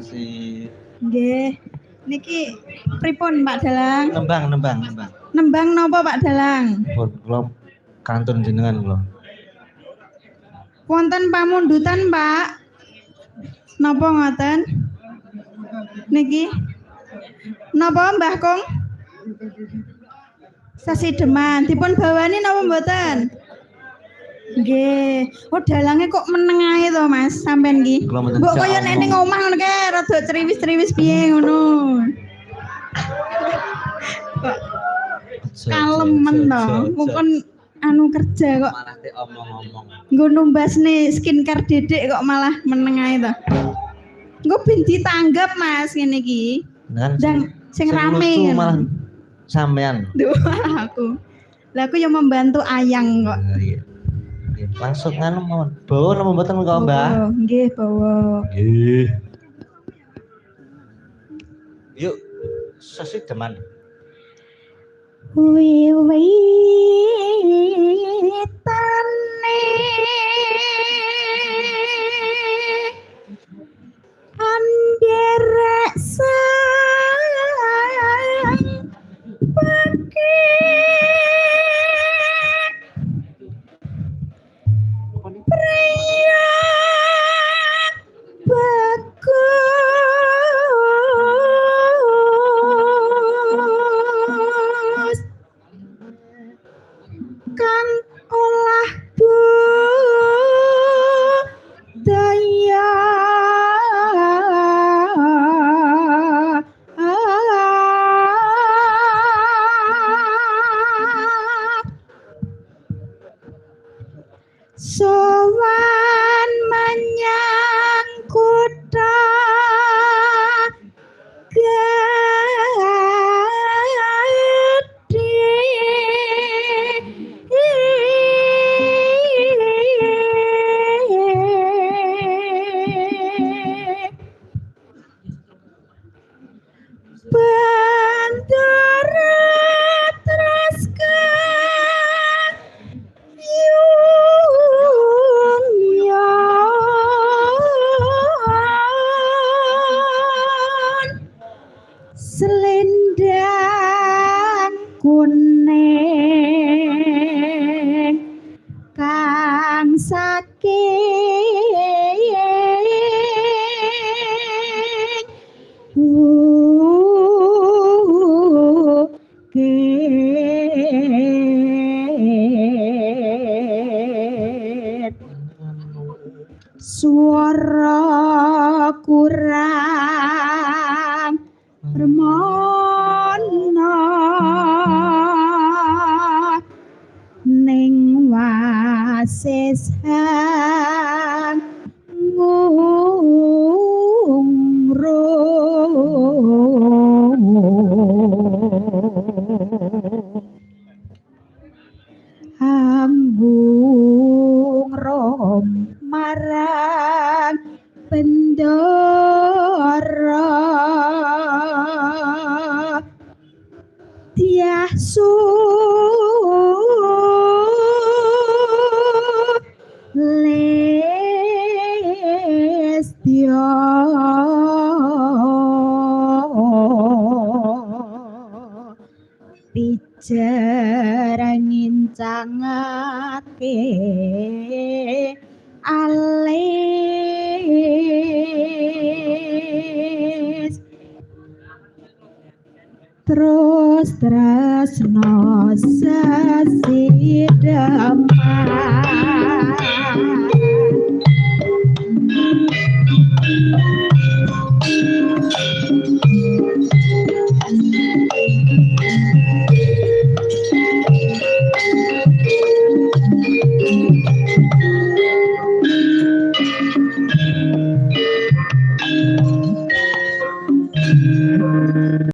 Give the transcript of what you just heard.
kasih. Nggih. Niki pripun Pak Dalang? Nembang. Nembang napa Pak Dalang? Pun kula kantun jenengan kula. Wonten pamundutan Pak. Napa ngoten? Niki. Napa Mbah Kung? Sasi Deman dipun bawani napa mboten? Nggih. Oh dalange kok meneng ae to Mas sampean iki. Mbok kaya nek ning omah ngono kae rada criwis-criwis piye ngono. Kok kalemen to. Mungkin anu kerja kok malah te omong-omong. Nggo numbasne skincare Dedek kok malah meneng ae to. Engko ben ditanggap Mas ngene iki. Ndang sing rame malah sampean. Duh aku. Lah aku yang membantu Ayang kok. Iya. Langsung anu mawon. Bawa napa mboten kok, Mbah? Nggih, bawa. Nggih. Yuk, Sasi Deman. Wiwitane anderek sang pake pria bagus kan olah budaya sowan menyang kutha Bandara Traskan Yungyon selendang kuning kang saking bukit suara kurang remana ning wasesang ngungro ambung rom marang bendara tiasu lestio bicara ngincangake alis terus tresno Sasi Deman